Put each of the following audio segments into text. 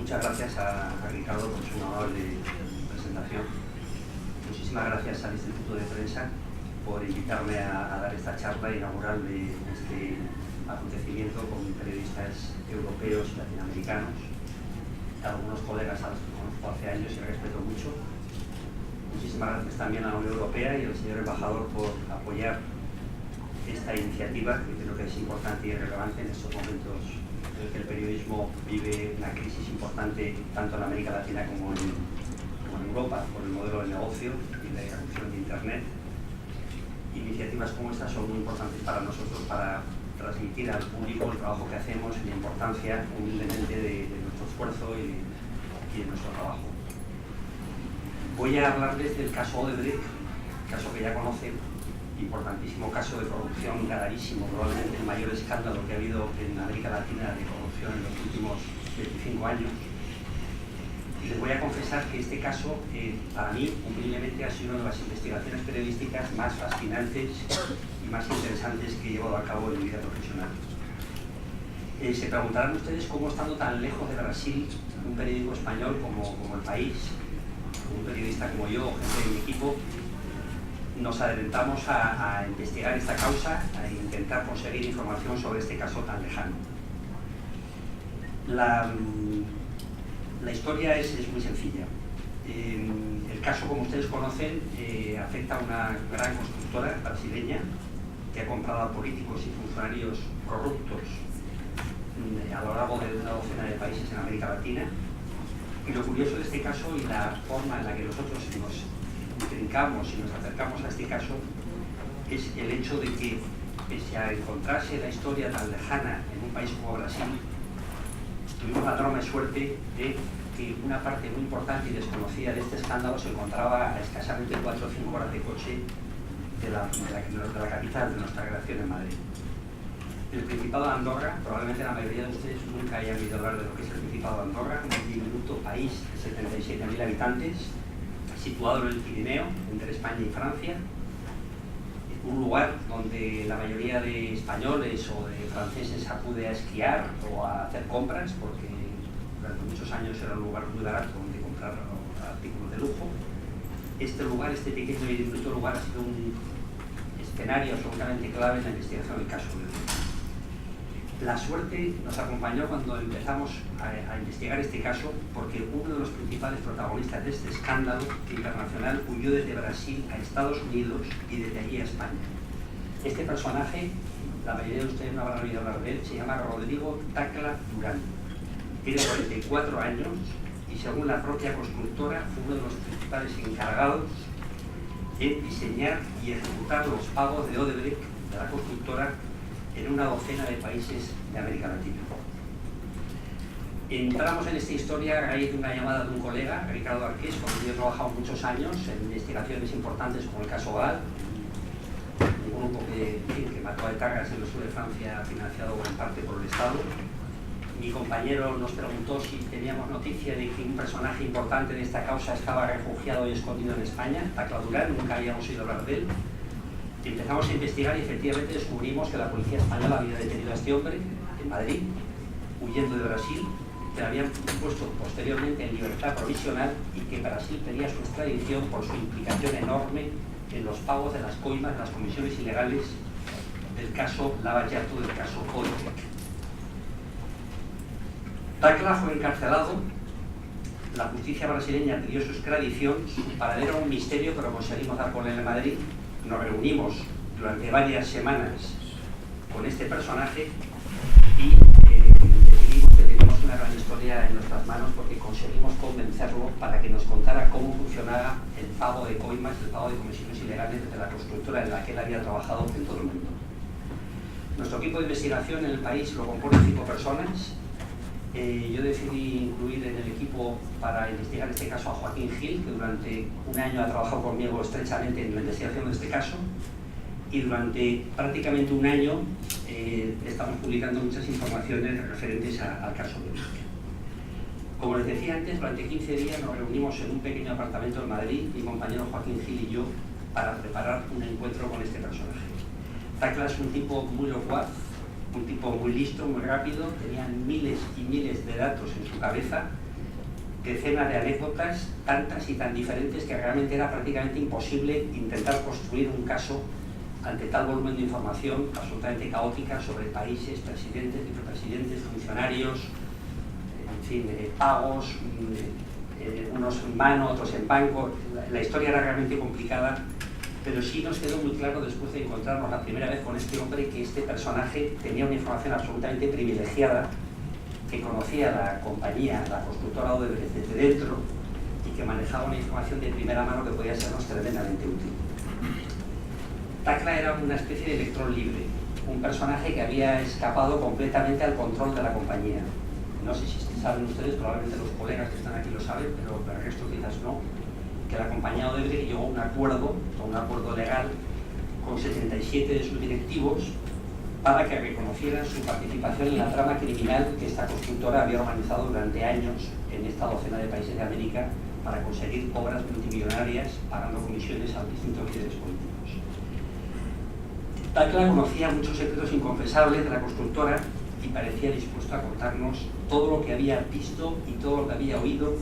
Muchas gracias a Ricardo por su amable presentación. Muchísimas gracias al Instituto de Prensa por invitarme a dar esta charla inaugural de este acontecimiento con periodistas europeos y latinoamericanos, algunos colegas a los que conozco hace años y respeto mucho. Muchísimas gracias también a la Unión Europea y al señor embajador por apoyar esta iniciativa, que creo que es importante y relevante en estos momentos en que el periodismo vive una crisis importante tanto en América Latina como en Europa, por el modelo de negocio y la irrupción de Internet. Iniciativas como estas son muy importantes para nosotros para transmitir al público el trabajo que hacemos y la importancia humildemente de nuestro esfuerzo y de nuestro trabajo. Voy a hablarles del caso Odebrecht, caso que ya conocen, importantísimo caso de corrupción gravísimo, probablemente el mayor escándalo que ha habido en América Latina de corrupción en los últimos 25 años. Y les voy a confesar que este caso, para mí, humildemente, ha sido una de las investigaciones periodísticas más fascinantes y más interesantes que he llevado a cabo en mi vida profesional. Se preguntarán ustedes cómo, estando tan lejos de Brasil, un periódico español como El País, un periodista como yo, gente de mi equipo, nos adelantamos a investigar esta causa, a intentar conseguir información sobre este caso tan lejano. La historia es muy sencilla. El caso, como ustedes conocen, afecta a una gran constructora brasileña que ha comprado a políticos y funcionarios corruptos a lo largo de una docena de países en América Latina. Y lo curioso de este caso y la forma en la que nosotros nos intrincamos y nos acercamos a este caso es el hecho de que, pese a encontrarse la historia tan lejana en un país como Brasil, tuvimos la enorme suerte de que una parte muy importante y desconocida de este escándalo se encontraba a escasamente 4 o 5 horas de coche de la capital de nuestra creación en Madrid. El Principado de Andorra, probablemente la mayoría de ustedes nunca hayan oído hablar de lo que es el Principado de Andorra, un diminuto país de 77.000 habitantes, situado en el Pirineo, entre España y Francia, un lugar donde la mayoría de españoles o de franceses acude a esquiar o a hacer compras, porque durante muchos años era un lugar muy barato donde comprar artículos de lujo. Este lugar, este pequeño y diminuto lugar, ha sido un escenario absolutamente clave en la investigación del caso. La suerte nos acompañó cuando empezamos a investigar este caso, porque uno de los principales protagonistas de este escándalo internacional huyó desde Brasil a Estados Unidos y desde allí a España. Este personaje, la mayoría de ustedes no habrán oído hablar de él, se llama Rodrigo Tacla Durán. Tiene 44 años y, según la propia constructora, fue uno de los principales encargados de diseñar y ejecutar los pagos de Odebrecht, de la constructora, en una docena de países de América Latina. Entramos en esta historia a raíz de una llamada de un colega, Ricardo Arqués, con quien he trabajado muchos años en investigaciones importantes como el caso GAL, un grupo que mató a etarras en el sur de Francia, financiado en parte por el Estado. Mi compañero nos preguntó si teníamos noticia de que un personaje importante de esta causa estaba refugiado y escondido en España, Tacla Durán, nunca habíamos oído hablar de él. Empezamos a investigar y efectivamente descubrimos que la policía española había detenido a este hombre en Madrid, huyendo de Brasil, que lo habían puesto posteriormente en libertad provisional y que Brasil pedía su extradición por su implicación enorme en los pagos de las coimas, de las comisiones ilegales del caso Lava Jato, del caso Odebrecht. Tacla fue encarcelado, la justicia brasileña pidió su extradición, su paradero era un misterio, pero conseguimos dar con él en Madrid. Nos reunimos durante varias semanas con este personaje y decidimos que teníamos una gran historia en nuestras manos, porque conseguimos convencerlo para que nos contara cómo funcionaba el pago de coimas, el pago de comisiones ilegales de la constructora en la que él había trabajado en todo el mundo. Nuestro equipo de investigación en El País lo componen 5 personas. Yo decidí incluir en el equipo para investigar este caso a Joaquín Gil, que durante un año ha trabajado conmigo estrechamente en la investigación de este caso, y durante prácticamente un año estamos publicando muchas informaciones referentes al caso de Odebrecht. Como les decía antes, durante 15 días nos reunimos en un pequeño apartamento en Madrid, mi compañero Joaquín Gil y yo, para preparar un encuentro con este personaje. Tacla es un tipo muy locuaz, un tipo muy listo, muy rápido, tenía miles y miles de datos en su cabeza decenas de anécdotas, tantas y tan diferentes que realmente era prácticamente imposible intentar construir un caso ante tal volumen de información absolutamente caótica sobre países, presidentes, vicepresidentes, funcionarios, en fin, pagos, unos en mano, otros en banco. La historia era realmente complicada, pero sí nos quedó muy claro después de encontrarnos la primera vez con este hombre que este personaje tenía una información absolutamente privilegiada, que conocía la compañía, la constructora Odebrecht desde dentro y que manejaba una información de primera mano que podía sernos tremendamente útil. Tacla era una especie de electrón libre, un personaje que había escapado completamente al control de la compañía. No sé si saben ustedes, probablemente los colegas que están aquí lo saben, pero el resto quizás no, que la compañía Odebrecht llegó a un acuerdo legal con 77 de sus directivos para que reconocieran su participación en la trama criminal que esta constructora había organizado durante años en esta docena de países de América para conseguir obras multimillonarias pagando comisiones a distintos líderes políticos. Tacla conocía muchos secretos inconfesables de la constructora y parecía dispuesto a contarnos todo lo que había visto y todo lo que había oído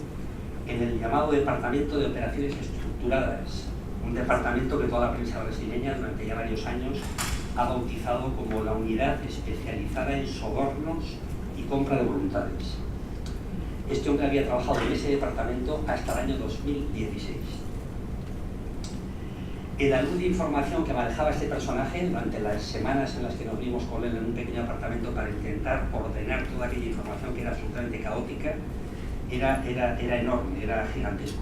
en el llamado Departamento de Operaciones Estructuradas, un departamento que toda la prensa brasileña durante ya varios años ha bautizado como la unidad especializada en sobornos y compra de voluntades. Este hombre había trabajado en ese departamento hasta el año 2016. El alud de información que manejaba este personaje durante las semanas en las que nos vimos con él en un pequeño apartamento para intentar ordenar toda aquella información que era absolutamente caótica era enorme, era gigantesco.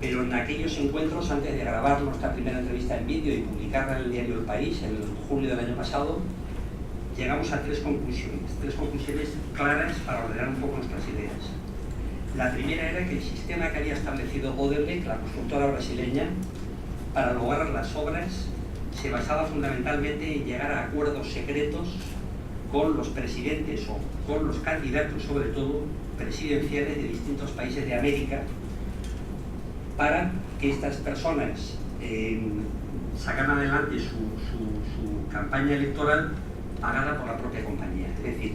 Pero en aquellos encuentros, antes de grabar nuestra primera entrevista en vídeo y publicarla en el diario El País en julio del año pasado, llegamos a tres conclusiones claras para ordenar un poco nuestras ideas. La primera era que el sistema que había establecido Odebrecht, la constructora brasileña, para lograr las obras se basaba fundamentalmente en llegar a acuerdos secretos con los presidentes o con los candidatos, sobre todo presidenciales de distintos países de América, para que estas personas sacaran adelante su campaña electoral pagada por la propia compañía. Es decir,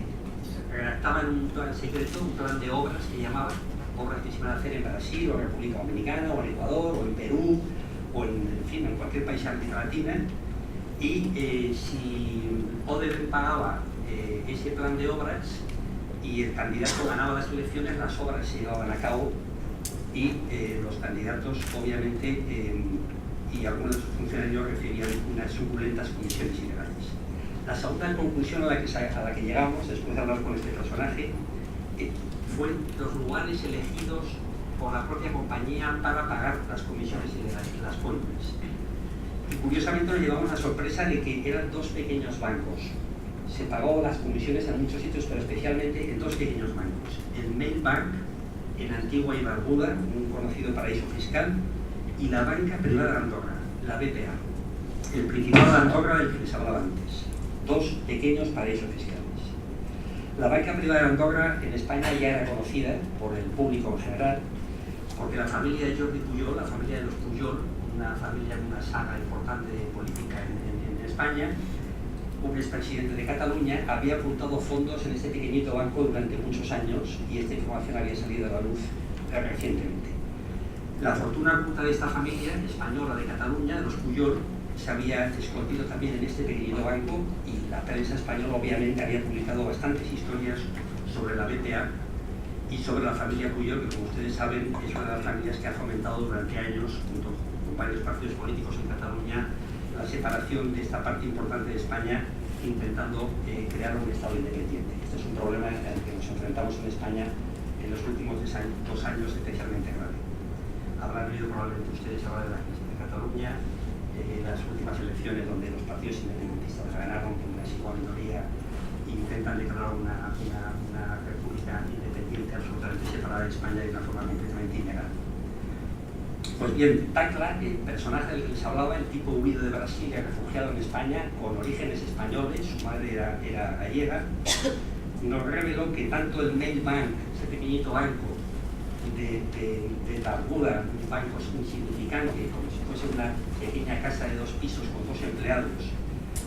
redactaban un plan secreto, un plan de obras que llamaban, obras que se iban a hacer en Brasil, o en República Dominicana, o en Ecuador, o en Perú, o en fin, en cualquier país de América Latina, y si Odebrecht pagaba ese plan de obras y el candidato ganaba las elecciones, las obras se llevaban a cabo y los candidatos, obviamente, y algunos de sus funcionarios recibían unas suculentas comisiones ilegales. La segunda conclusión a la que llegamos, después de hablar con este personaje, fue los lugares elegidos por la propia compañía para pagar las comisiones ilegales, las fuentes. Y curiosamente nos llevamos la sorpresa de que eran dos pequeños bancos. Se pagó las comisiones en muchos sitios, pero especialmente en dos pequeños bancos. El Mail Bank, en Antigua y Barbuda, un conocido paraíso fiscal, y la banca privada de Andorra, la BPA, el Principado de Andorra del que les hablaba antes. Dos pequeños paraísos fiscales. La banca privada de Andorra en España ya era conocida por el público en general, porque la familia de Jordi Pujol, la familia de los Pujol, una familia con una saga importante de política en España, un expresidente de Cataluña, había apuntado fondos en este pequeñito banco durante muchos años y esta información había salido a la luz recientemente. La fortuna oculta de esta familia española de Cataluña, de los Pujol, se había escondido también en este pequeñito banco y la prensa española obviamente había publicado bastantes historias sobre la BPA y sobre la familia Pujol, que como ustedes saben es una de las familias que ha fomentado durante años, junto con varios partidos políticos en Cataluña, la separación de esta parte importante de España, intentando crear un Estado independiente. Este es un problema al que nos enfrentamos en España en los últimos 2 años especialmente grave. Habrán oído probablemente ustedes hablar de la crisis de Cataluña, las últimas elecciones donde los partidos independentistas ganaron con una exigua minoría e intentan declarar una república independiente absolutamente separada de España de una forma completamente ilegal. Pues bien, Tacla, el personaje del que les hablaba, el tipo huido de Brasil y refugiado en España, con orígenes españoles, su madre era gallega, nos reveló que tanto el Mail Bank, ese pequeñito banco de Barbuda, un banco insignificante, como si fuese una pequeña casa de 2 pisos con 2 empleados,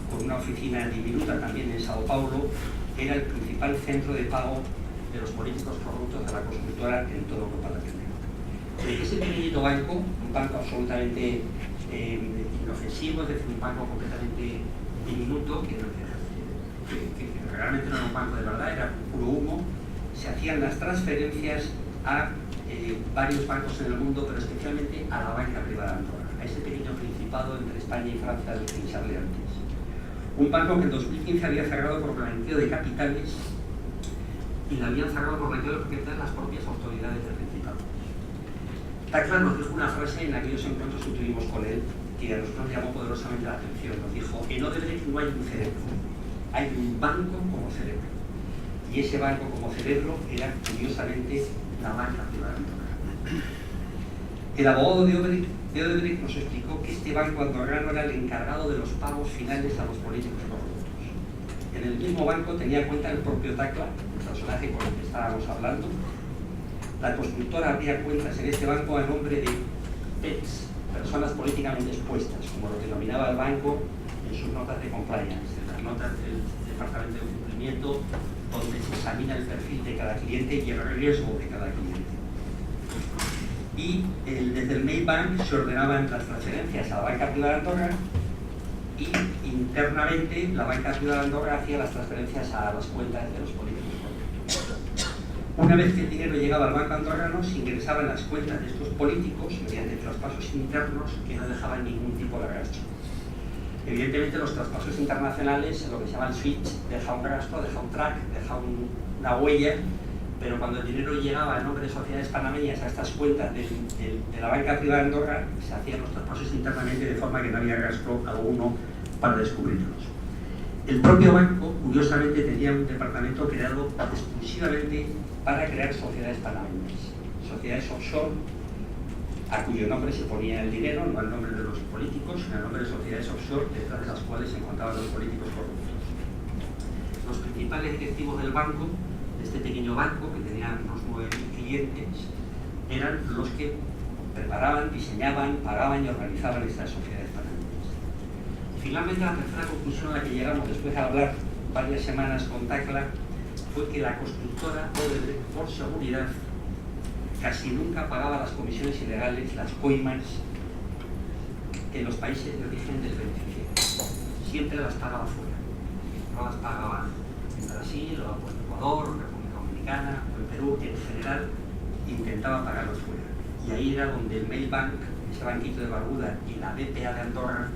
con una oficina diminuta también en Sao Paulo, era el principal centro de pago de los políticos corruptos de la constructora en toda Europa Latina. Ese pequeñito banco, un banco absolutamente inofensivo, es decir, un banco completamente diminuto, que realmente no era un banco de verdad, era puro humo, se hacían las transferencias a varios bancos en el mundo, pero especialmente a la banca privada de Andorra, a ese pequeño principado entre España y Francia del que les hablé antes. Un banco que en 2015 había cerrado por blanqueo de capitales y la habían cerrado por blanqueo de capitales las propias autoridades del Principado. Takla nos dijo una frase en aquellos encuentros que tuvimos con él que a nosotros nos llamó poderosamente la atención. Nos dijo que en Odebrecht no hay un cerebro, hay un banco como cerebro. Y ese banco como cerebro era, curiosamente, la banca privada de Andorra. El abogado de Odebrecht nos explicó que este banco andorrano era el encargado de los pagos finales a los políticos corruptos. En el mismo banco tenía cuenta el propio Takla, el personaje con el que estábamos hablando. La constructora abría cuentas en este banco a nombre de PETs, personas políticamente expuestas, como lo denominaba el banco en sus notas de compliance, en las notas del Departamento de Cumplimiento, donde se examina el perfil de cada cliente y el riesgo de cada cliente. Y desde el Maybank se ordenaban las transferencias a la banca privada de Andorra y internamente la banca privada de Andorra hacía las transferencias a las cuentas de los políticos. Una vez que el dinero llegaba al banco andorrano, se ingresaba en las cuentas de estos políticos mediante traspasos internos que no dejaban ningún tipo de rastro. Evidentemente, los traspasos internacionales, lo que se llama el switch, deja un rastro, deja un track, deja una huella, pero cuando el dinero llegaba en nombre de sociedades panameñas a estas cuentas de la banca privada de Andorra, se hacían los traspasos internamente de forma que no había rastro alguno para descubrirlos. El propio banco, curiosamente, tenía un departamento creado exclusivamente para crear sociedades panameñas, sociedades offshore, a cuyo nombre se ponía el dinero, no al nombre de los políticos, sino al nombre de sociedades offshore, detrás de las cuales se encontraban los políticos corruptos. Los principales directivos del banco, de este pequeño banco, que tenía unos 9.000 clientes, eran los que preparaban, diseñaban, pagaban y organizaban estas sociedades panameñas. Y finalmente, la tercera conclusión a la que llegamos después de hablar varias semanas con Takla fue que la constructora Odebrecht, por seguridad, casi nunca pagaba las comisiones ilegales, las coimas, en los países de origen del beneficiario. Siempre las pagaba fuera. No las pagaba en Brasil, o en Ecuador, República Dominicana, o en Perú. En general, intentaba pagarlos fuera. Y ahí era donde el Maybank, ese banquito de Barbuda, y la BPA de Andorra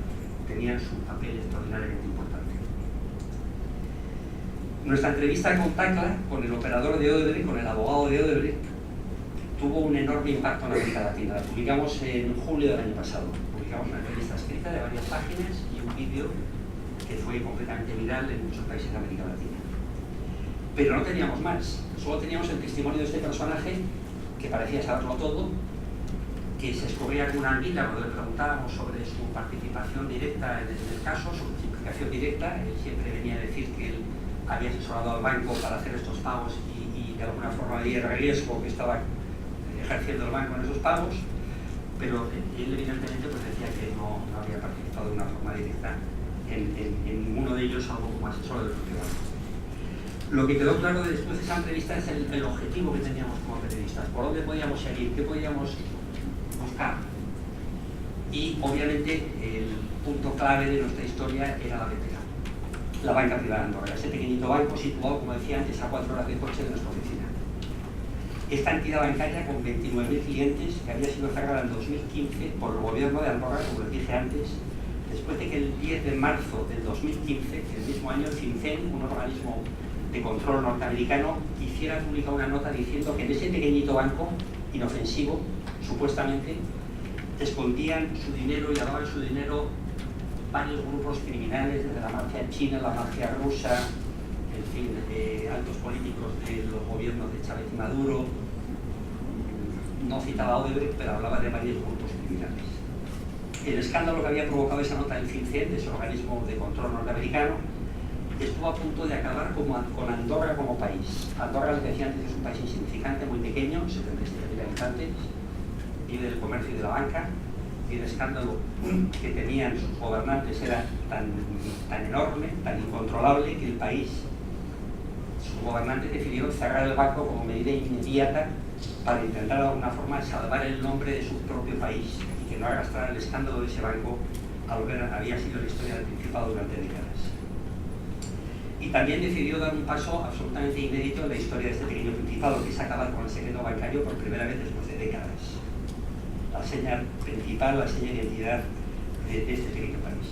tenían su papel extraordinariamente importante. Nuestra entrevista con Takla, con el operador de Odebrecht, con el abogado de Odebrecht, tuvo un enorme impacto en América Latina. La publicamos en julio del año pasado. Publicamos una entrevista escrita de varias páginas y un vídeo que fue completamente viral en muchos países de América Latina. Pero no teníamos más. Solo teníamos el testimonio de este personaje que parecía saberlo todo, que se escurría como una anguila cuando le preguntábamos sobre su participación directa en el caso, su implicación directa. Él siempre venía a decir que él había asesorado al banco para hacer estos pagos y de alguna forma veía el riesgo que estaba ejerciendo el banco en esos pagos, pero él evidentemente pues decía que no había participado de una forma directa en ninguno de ellos, algo como asesor del propio banco. Lo que quedó claro después de esa entrevista es el objetivo que teníamos como periodistas, por dónde podíamos seguir, qué podíamos buscar. Y obviamente el punto clave de nuestra historia era la BPA, la banca privada de Andorra, ese pequeñito banco situado, como decía antes, a 4 horas de coche de nuestra oficina. Esta entidad bancaria con 29.000 clientes, que había sido cerrada en 2015 por el gobierno de Andorra, como les dije antes, después de que el 10 de marzo del 2015, el mismo año, el FinCEN, un organismo de control norteamericano, hiciera pública una nota diciendo que en ese pequeñito banco, inofensivo, supuestamente, escondían su dinero y lavaban su dinero varios grupos criminales, desde la mafia china, la mafia rusa, en fin, altos políticos de los gobiernos de Chávez y Maduro. No citaba a Odebrecht, pero hablaba de varios grupos criminales. El escándalo que había provocado esa nota del FinCEN, de ese organismo de control norteamericano, estuvo a punto de acabar con Andorra como país. Andorra, les decía antes, es un país insignificante, muy pequeño, 77.000 habitantes, vive del comercio y de la banca, y el escándalo que tenían sus gobernantes era tan enorme, tan incontrolable, que el país sus gobernantes decidieron cerrar el banco como medida inmediata para intentar de alguna forma salvar el nombre de su propio país y que no arrastrara el escándalo de ese banco a lo que había sido la historia del Principado durante décadas. Y también decidió dar un paso absolutamente inédito en la historia de este pequeño Principado, que es acabar con el secreto bancario por primera vez después de décadas. La seña principal, la seña de identidad de este pequeño país,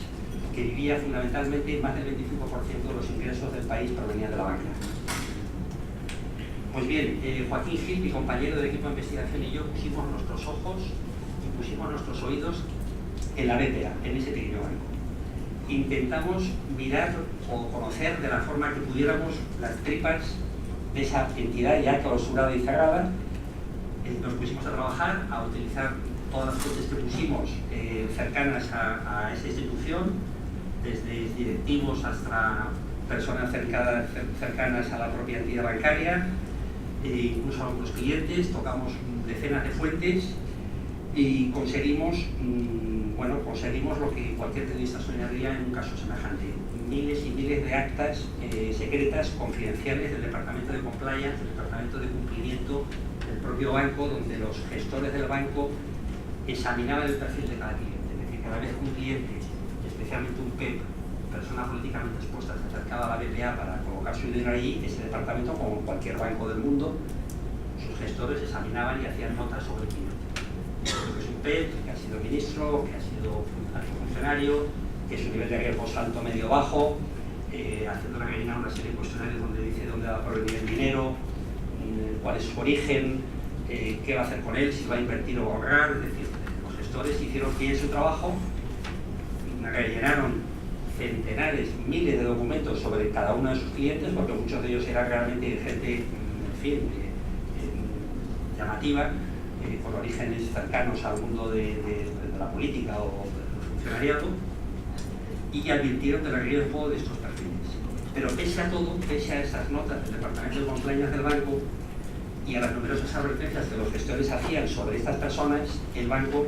que vivía fundamentalmente más del 25% de los ingresos del país provenían de la banca. Pues bien, Joaquín Gil, mi compañero del equipo de investigación, y yo pusimos nuestros ojos y pusimos nuestros oídos en la BPA, en ese pequeño banco. Intentamos mirar o conocer de la forma que pudiéramos las tripas de esa entidad ya clausurada y cerrada. Nos pusimos a trabajar, a utilizar todas las fuentes que pusimos cercanas a esa institución, desde directivos hasta personas cercanas a la propia entidad bancaria, incluso a algunos clientes. Tocamos decenas de fuentes y conseguimos lo que cualquier periodista soñaría en un caso semejante. Miles y miles de actas secretas, confidenciales del Departamento de Compliance, del Departamento de Cumplimiento del propio banco, donde los gestores del banco examinaban el perfil de cada cliente. Es decir, cada vez que un cliente, especialmente un PEP, persona políticamente expuesta, se acercaba a la BPA para colocar su dinero allí, ese departamento, como cualquier banco del mundo, sus gestores examinaban y hacían notas sobre el cliente. Que es un PEP, que ha sido ministro, que ha sido alto funcionario, que su nivel de riesgo es alto, medio, bajo, haciendo rellenar una serie de cuestionarios donde dice dónde va a provenir el dinero, cuál es su origen, qué va a hacer con él, si va a invertir o ahorrar. Es decir, los gestores hicieron bien su trabajo, rellenaron centenares, miles de documentos sobre cada uno de sus clientes, porque muchos de ellos eran realmente gente, en fin, llamativa, con orígenes cercanos al mundo de la política o del funcionariado, y advirtieron del riesgo de estos perfiles. Pero pese a todo, pese a esas notas del Departamento de Compliance del banco y a las numerosas advertencias que los gestores hacían sobre estas personas, el banco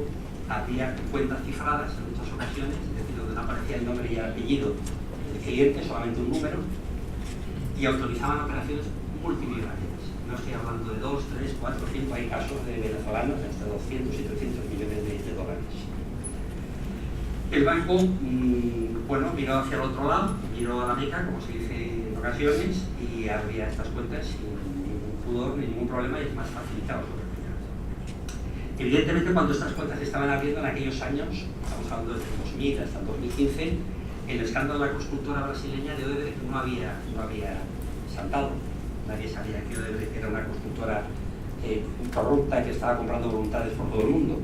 abría cuentas cifradas en muchas ocasiones, es decir, donde no aparecía el nombre y el apellido del cliente, solamente un número, y autorizaban operaciones multimillonarias. No estoy hablando de 2, 3, 4, 5, hay casos de venezolanos de hasta 200 y 300 millones de dólares. El banco, miró hacia el otro lado, miró a la Meca, como se dice en ocasiones, y abría estas cuentas sin ningún pudor ni ningún problema, y es más facilitado sobre el final. Evidentemente, cuando estas cuentas se estaban abriendo en aquellos años, estamos hablando desde el 2000 hasta el 2015, el escándalo de la constructora brasileña de Odebrecht no había saltado. Nadie sabía que Odebrecht era una constructora corrupta que estaba comprando voluntades por todo el mundo.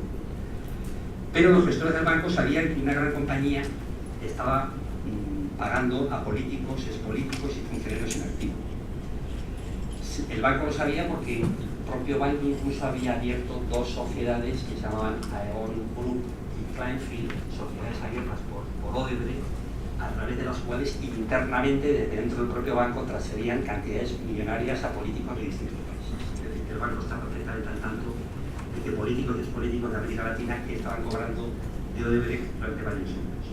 Pero los gestores del banco sabían que una gran compañía estaba pagando a políticos, expolíticos y funcionarios inactivos. El banco lo sabía porque el propio banco incluso había abierto dos sociedades que se llamaban Aeon Group y Kleinfield, sociedades abiertas por Odebrecht, a través de las cuales internamente desde dentro del propio banco transferían cantidades millonarias a políticos de distintos países. Es decir, que el banco está perfectamente al tanto de que políticos y expolíticos de América Latina que estaban cobrando de Odebrecht durante varios años.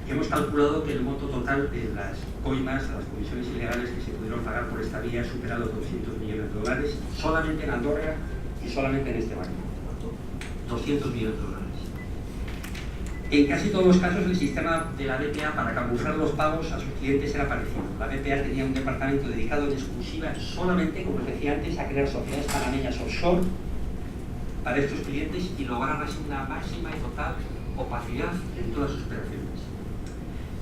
Hemos calculado que el monto total de las coimas, las comisiones ilegales que se pudieron pagar por esta vía ha superado 200 millones de dólares solamente en Andorra y solamente en este banco. 200 millones de dólares. En casi todos los casos el sistema de la BPA para camuflar los pagos a sus clientes era parecido. La BPA tenía un departamento dedicado en exclusiva solamente, como os decía antes, a crear sociedades panameñas offshore para estos clientes y lograr así una máxima y total opacidad en todas sus operaciones.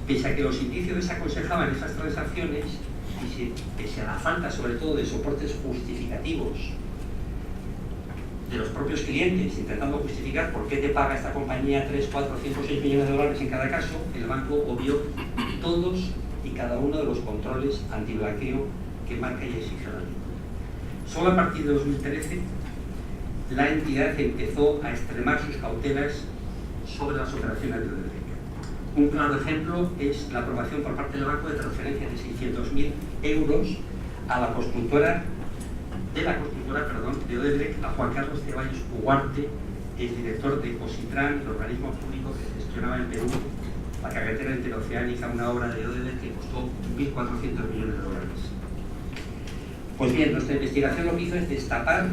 Pese a que los indicios desaconsejaban esas transacciones, y pese a la falta sobre todo de soportes justificativos de los propios clientes, intentando justificar por qué te paga esta compañía 3, 4, 5, 6 millones de dólares en cada caso, el banco obvió todos y cada uno de los controles antiblanqueo que marca y exige la ley. Solo a partir de 2013, la entidad empezó a extremar sus cautelas sobre las operaciones de Odebrecht. Un claro ejemplo es la aprobación por parte del banco de transferencias de 600.000 euros a la constructora de Odebrecht, a Juan Carlos Ceballos Ugarte, el director de Cositran, el organismo público que gestionaba en Perú la carretera interoceánica, una obra de Odebrecht que costó 1.400 millones de dólares. Pues bien, nuestra investigación lo que hizo es destapar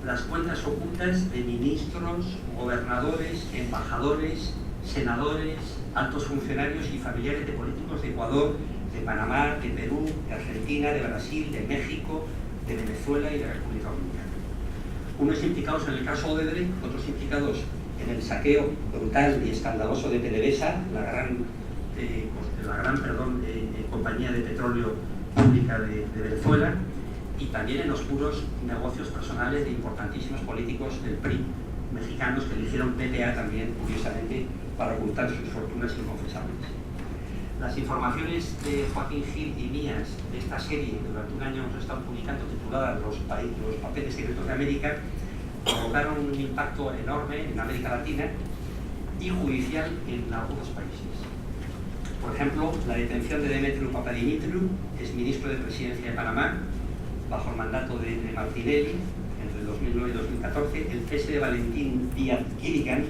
las cuentas ocultas de ministros, gobernadores, embajadores, senadores, altos funcionarios y familiares de políticos de Ecuador, de Panamá, de Perú, de Argentina, de Brasil, de México, de Venezuela y de República Dominicana. Unos implicados en el caso Odebrecht, otros implicados en el saqueo brutal y escandaloso de PDVSA, la gran compañía de petróleo pública de Venezuela, y también en los puros negocios personales de importantísimos políticos del PRI mexicanos que eligieron PPA también, curiosamente, para ocultar sus fortunas inconfesables. Las informaciones de Joaquín Gil y mías de esta serie, que durante un año hemos estado publicando, titulada Los papeles secretos de América, provocaron un impacto enorme en América Latina y judicial en algunos países. Por ejemplo, la detención de Demetriu Papadimitriou, exministro de Presidencia de Panamá, bajo el mandato de Martinelli, entre el 2009 y 2014, el cese de Valentín Díaz Gilligan,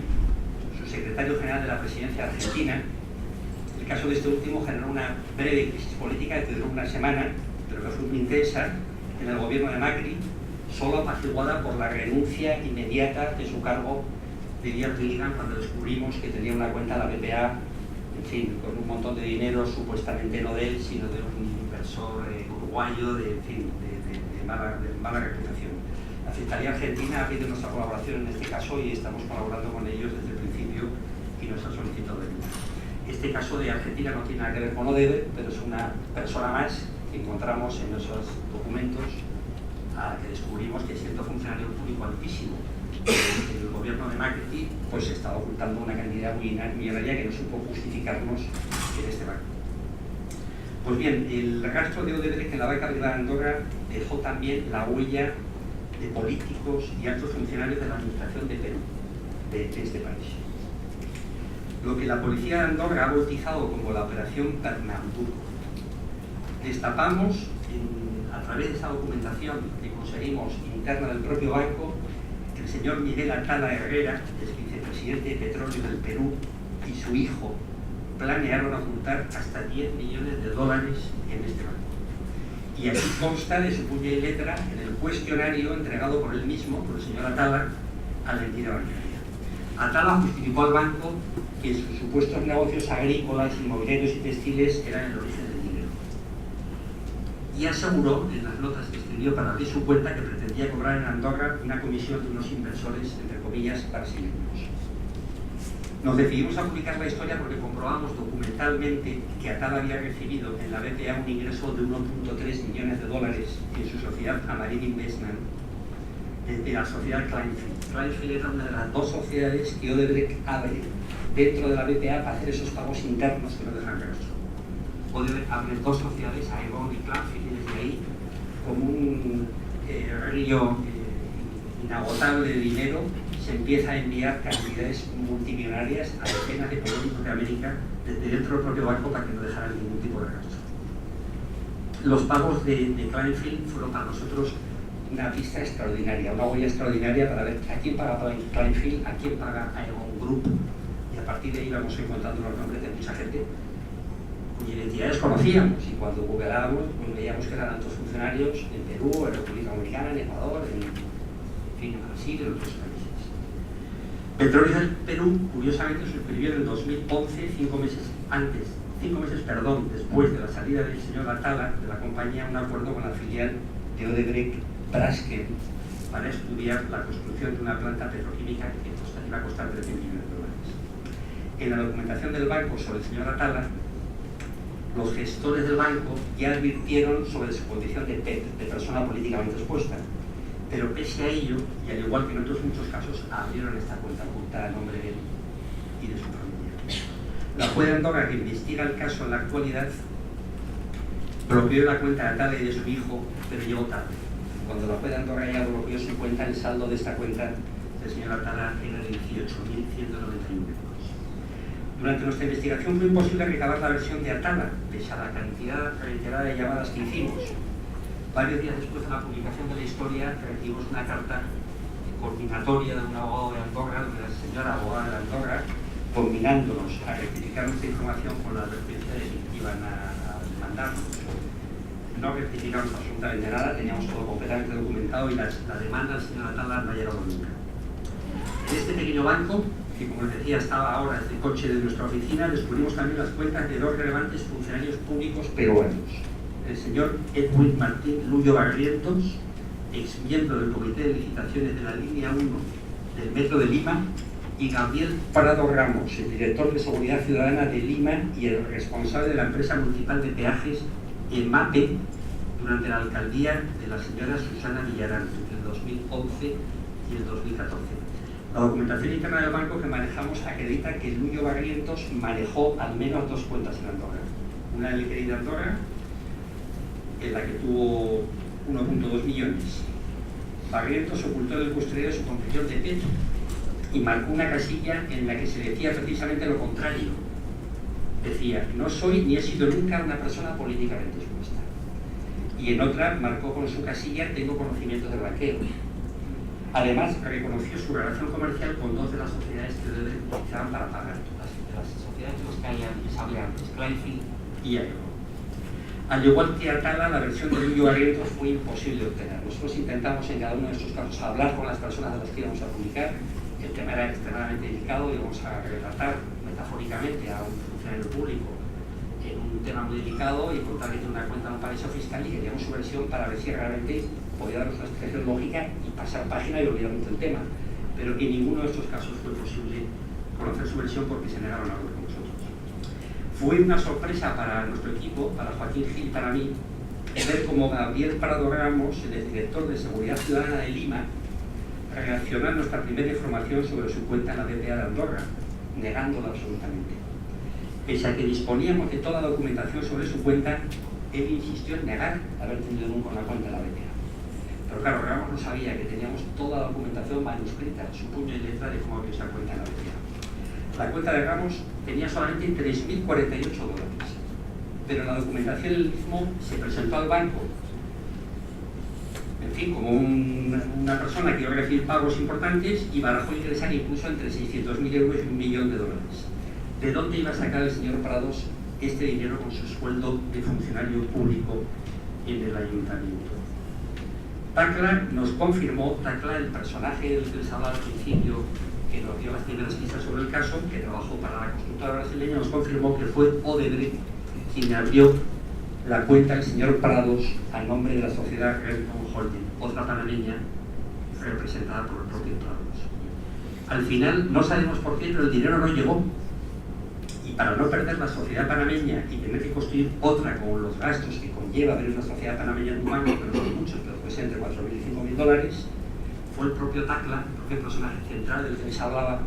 su secretario general de la Presidencia de Argentina. El caso de este último generó una breve crisis política que duró una semana, pero que fue muy intensa, en el gobierno de Macri, solo apaciguada por la renuncia inmediata de su cargo de Díaz Gilligan cuando descubrimos que tenía una cuenta de la BPA, en fin, con un montón de dinero, supuestamente no de él, sino de un inversor uruguayo, de mala reputación. La Fiscalía Argentina ha pedido nuestra colaboración en este caso y estamos colaborando con ellos desde el principio y nos han solicitado ayuda. Este caso de Argentina no tiene nada que ver con Odebrecht, pero es una persona más que encontramos en esos documentos a la que descubrimos que cierto funcionario público altísimo del gobierno de Macri pues estaba ocultando una cantidad muy millonaria que no supo justificarnos en este banco. Pues bien, el rastro de Odebrecht en la banca privada de Andorra dejó también la huella de políticos y altos funcionarios de la administración de Perú, de este país. Lo que la policía de Andorra ha bautizado como la Operación Pernambuco. Destapamos, a través de esa documentación que conseguimos interna del propio banco, que el señor Miguel Atala Herrera, ex vicepresidente de Petróleo del Perú, y su hijo planearon ocultar hasta 10 millones de dólares en este banco. Y aquí consta de su puño y letra en el cuestionario entregado por él mismo, por el señor Atala, a la entidad bancaria. Atala justificó al banco que sus supuestos negocios agrícolas, inmobiliarios y textiles eran el origen del dinero. Y aseguró en las notas que escribió para abrir su cuenta que pretendía cobrar en Andorra una comisión de unos inversores, entre comillas, brasileños. Nos decidimos a publicar la historia porque comprobamos documentalmente que Atala había recibido en la BPA un ingreso de 1.3 millones de dólares en su sociedad Amarillo Investment, de la sociedad Kleinfield. Kleinfield era una de las dos sociedades que Odebrecht abre dentro de la BPA para hacer esos pagos internos que no dejan rastro. Odebrecht abre dos sociedades, Aegon y Kleinfield, y desde ahí, como un río inagotable de dinero, se empieza a enviar cantidades multimillonarias a decenas de políticos de América desde dentro del propio banco para que no dejaran ningún tipo de rastro. Los pagos de Kleinfield fueron para nosotros una pista extraordinaria, una huella extraordinaria para ver a quién paga Kleinfield, a quién paga Aegon Group, y a partir de ahí vamos encontrando los nombres de mucha gente cuyas identidades conocíamos, y cuando googleábamos pues veíamos que eran altos funcionarios en Perú, en República Dominicana, en Ecuador, en Brasil, en otros países. Petróleos del Perú, curiosamente, se suscribió en el 2011, 5 meses después de la salida del señor Atala de la compañía, un acuerdo con la filial de Odebrecht Braskem para estudiar la construcción de una planta petroquímica que iba a costar 13 millones de dólares. En la documentación del banco sobre el señor Atala, los gestores del banco ya advirtieron sobre su condición de persona políticamente expuesta, pero pese a ello, y al igual que en otros muchos casos, abrieron esta cuenta oculta a nombre de él y de su familia. La juez de Andorra, que investiga el caso en la actualidad, bloqueó la cuenta de Atala y de su hijo, pero llegó tarde. Cuando la juez de Andorra ya bloqueó su cuenta, el saldo de esta cuenta del señor Atala era de 18.191 euros. Durante nuestra investigación fue imposible recabar la versión de Atala, pese a la cantidad reiterada de llamadas que hicimos. Varios días después de la publicación de la historia, recibimos una carta coordinatoria de un abogado de Andorra, de la señora abogada de Andorra, combinándonos a rectificar nuestra información con la advertencia de que iban a demandarnos. no rectificamos absolutamente nada, teníamos todo completamente documentado y la demanda del señor Atala no ha llegado nunca. En este pequeño banco, que como les decía estaba ahora en el coche de nuestra oficina, descubrimos también las cuentas de dos relevantes funcionarios públicos peruanos. El señor Edwin Martín Luyo Barrientos, ex miembro del Comité de Licitaciones de la Línea 1 del Metro de Lima, y Gabriel Prado Ramos, el director de Seguridad Ciudadana de Lima y el responsable de la empresa municipal de peajes EMAPE durante la alcaldía de la señora Susana Villarán entre el 2011 y el 2014. La documentación interna del banco que manejamos acredita que Luyo Barrientos manejó al menos dos cuentas en Andorra. Una en LinkedIn de Andorra, en la que tuvo 1.2 millones. Barrientos ocultó en el custodio su confesión de pecho y marcó una casilla en la que se decía precisamente lo contrario. Decía, no soy ni he sido nunca una persona políticamente expuesta. Y en otra marcó con su casilla, tengo conocimientos de blanqueo. Además, reconoció su relación comercial con dos de las sociedades que utilizaban para pagar, las sociedades que les hablé antes, Kleinfield y Aero. Al igual que Atala, la versión de Luyo Barrientos fue imposible de obtener. Nosotros intentamos en cada uno de estos casos hablar con las personas a las que íbamos a publicar. El tema era extremadamente delicado y vamos a retratar metafóricamente a un funcionario público en un tema muy delicado y contar que tiene una cuenta en un paraíso fiscal y queríamos su versión para ver si realmente podía darnos una explicación lógica y pasar página y olvidarnos del tema. Pero en ninguno de estos casos fue posible conocer su versión porque se negaron a hablar con nosotros. Fue una sorpresa para nuestro equipo, para Joaquín Gil y para mí, ver cómo Gabriel Prado Ramos, el director de Seguridad Ciudadana de Lima, reaccionó a nuestra primera información sobre su cuenta en la BPA de Andorra, negándola absolutamente. Pese a que disponíamos de toda la documentación sobre su cuenta, él insistió en negar haber tenido nunca una cuenta en la BPA. Pero claro, Ramos no sabía que teníamos toda la documentación manuscrita, su puño y letra de cómo había esa cuenta en la BPA. La cuenta de Ramos tenía solamente $3.048, pero en la documentación él mismo se presentó al banco, en fin, como una persona que iba a recibir pagos importantes y barajó ingresar incluso entre 600.000 euros y $1 millón. ¿De dónde iba a sacar el señor Prados este dinero con su sueldo de funcionario público en el ayuntamiento? Tacla nos confirmó, Tacla, el personaje del que les hablaba al principio, que nos dio las primeras pistas sobre el caso, que trabajó para la constructora brasileña, nos confirmó que fue Odebrecht quien abrió la cuenta del señor Prados a nombre de la sociedad Renton Holding, otra panameña representada por el propio Prados. Al final, no sabemos por qué, pero el dinero no llegó. Y para no perder la sociedad panameña y tener que construir otra con los gastos que conlleva abrir una sociedad panameña en un banco, pero no muchos, pero puede ser entre $4.000 y $5.000, fue el propio Tacla, el propio personaje central del que les hablaba,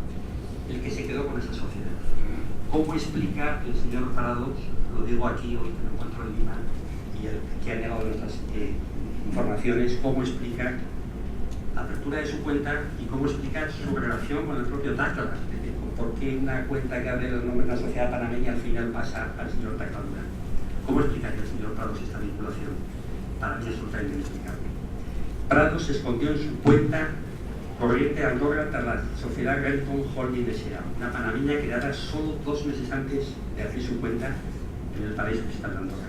el que se quedó con esa sociedad. ¿Cómo explica el señor Prados, lo digo aquí hoy que me encuentro en Lima, y el que ha negado nuestras informaciones, cómo explica la apertura de su cuenta y cómo explica su relación con el propio Tacla? Es decir, por qué una cuenta que abre el nombre de la sociedad panameña al final pasa al señor Tacla? ¿Cómo explicaría el señor Prados esta vinculación? Para mí es absolutamente inexplicable. Prados se escondió en su cuenta corriente de Andorra tras la sociedad Renton Holding S.A., una panameña creada solo 2 meses antes de abrir su cuenta en el paraíso fiscal de Andorra.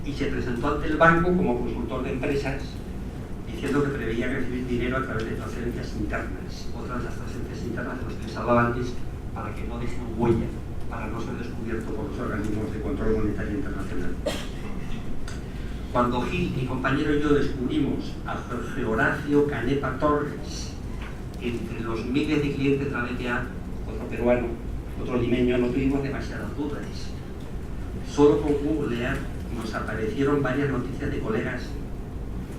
Y se presentó ante el banco como consultor de empresas, diciendo que preveía recibir dinero a través de transferencias internas, otras de las transferencias internas de las que les hablaba antes, para que no dejen huella, para no ser descubierto por los organismos de control monetario internacional. Cuando Gil, mi compañero y yo descubrimos a Jorge Horacio Canepa Torres entre los miles de clientes de la BPA, otro peruano, otro limeño, no tuvimos demasiadas dudas. Solo con googlear nos aparecieron varias noticias de colegas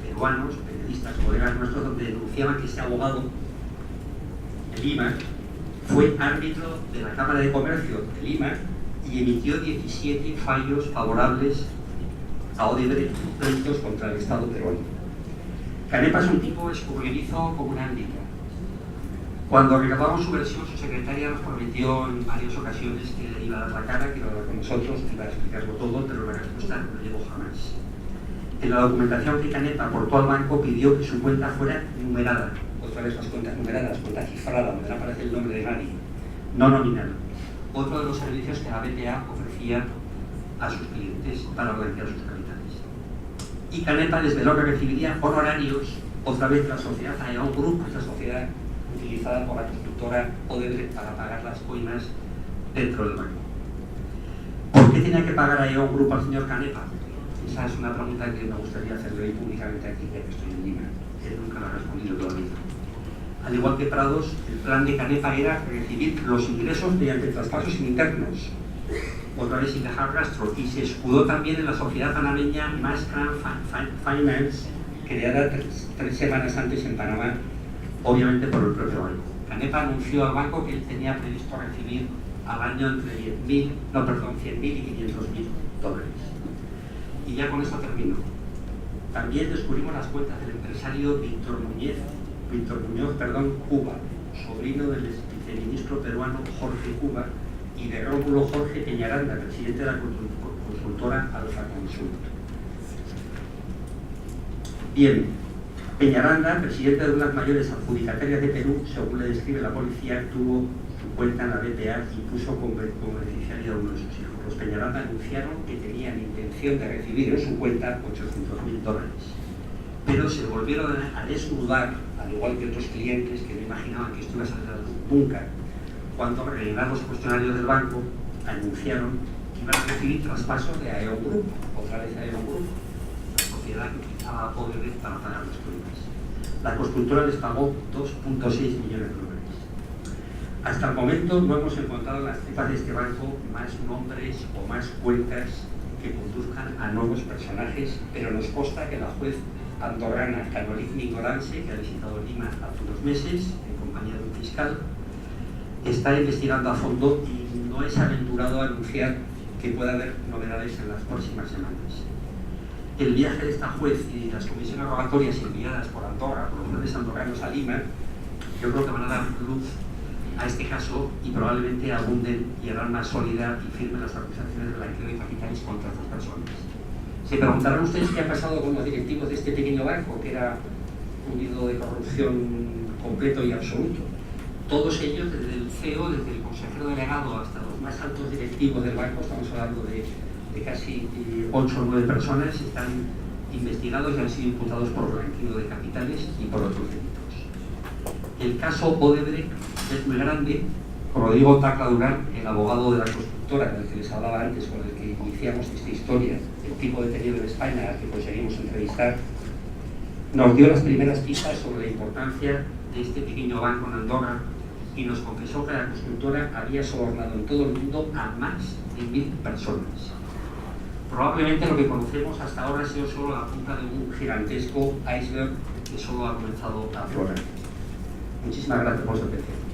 peruanos, periodistas, colegas nuestros, donde denunciaban que ese abogado de Lima fue árbitro de la Cámara de Comercio de Lima y emitió 17 fallos favorables a Odebrecht contra el Estado peruano. Canepa es un tipo escurridizo como una ándica. Cuando recabamos su versión, su secretaria nos prometió en varias ocasiones que le iba a dar la cara, que iba a hablar con nosotros, que iba a explicarlo todo, pero la respuesta no llegó jamás. En la documentación que Canepa aportó al banco pidió que su cuenta fuera numerada, otra vez las cuentas numeradas, cuenta cifrada, donde no aparece el nombre de nadie, no nominal. Otro de los servicios que la BPA ofrecía a sus clientes para organizar sus capitales. y Canepa desveló que recibiría honorarios otra vez de la sociedad Aeon Group, esta sociedad utilizada por la constructora Odebrecht para pagar las coimas dentro del banco. ¿Por qué tenía que pagar Aeon Group al señor Canepa? Esa es una pregunta que me gustaría hacerle hoy públicamente aquí, ya que estoy en Lima. Él nunca lo ha respondido todavía. Al igual que Prados, el plan de Canepa era recibir los ingresos mediante traspasos internos, otra vez sin dejar rastro, y se escudó también en la sociedad panameña Mascran Finance, creada tres semanas antes en Panamá, obviamente por el propio banco. Canepa anunció al banco que él tenía previsto recibir al año entre 100.000 y 500.000 dólares. Y ya con esto termino. También descubrimos las cuentas del empresario Víctor Muñoz, Cuba, sobrino del viceministro peruano Jorge Cuba, y de Rómulo Jorge Peñaranda, presidente de la consultora Alfa Consult. Bien, Peñaranda, presidente de unas mayores adjudicatarias de Perú, según le describe la policía, tuvo su cuenta en la BPA y puso como beneficiario a uno de sus hijos. Los Peñaranda anunciaron que tenían intención de recibir en su cuenta 800.000 dólares, pero se volvieron a desnudar, al igual que otros clientes que no imaginaban que esto iba a salir nunca, cuando rellenaron los cuestionarios del banco, anunciaron que iban a recibir traspasos de Aeon Group, otra vez Aeon Group, la sociedad que utilizaba Odebrecht para pagar las cuentas. La constructora les pagó 2.6 millones de dólares. Hasta el momento no hemos encontrado en las tripas de este banco más nombres o más cuentas que conduzcan a nuevos personajes, pero nos consta que la juez andorrana Caroline Ignorance, que ha visitado Lima hace unos meses en compañía de un fiscal, está investigando a fondo y no es aventurado a anunciar que pueda haber novedades en las próximas semanas. El viaje de esta juez y las comisiones rogatorias enviadas por Andorra, por los jueces andorranos a Lima, yo creo que van a dar luz a este caso y probablemente abunden y harán más sólida y firme las acusaciones de blanqueo de capitales contra estas personas. Se preguntarán ustedes qué ha pasado con los directivos de este pequeño banco, que era un nido de corrupción completo y absoluto. Todos ellos, desde el CEO, desde el consejero delegado hasta los más altos directivos del banco, estamos hablando de casi 8 o 9 personas, están investigados y han sido imputados por blanqueo de capitales y por otros delitos. El caso Odebrecht es muy grande. Rodrigo Tacla Durán, el abogado de la constructora del que les hablaba antes, con el que iniciamos esta historia, el tipo detenido en España al que conseguimos entrevistar, nos dio las primeras pistas sobre la importancia de este pequeño banco en Andorra y nos confesó que la constructora había sobornado en todo el mundo a más de 1.000 personas. Probablemente lo que conocemos hasta ahora ha sido solo la punta de un gigantesco iceberg que solo ha comenzado a aflorar. Muchísimas gracias por su atención.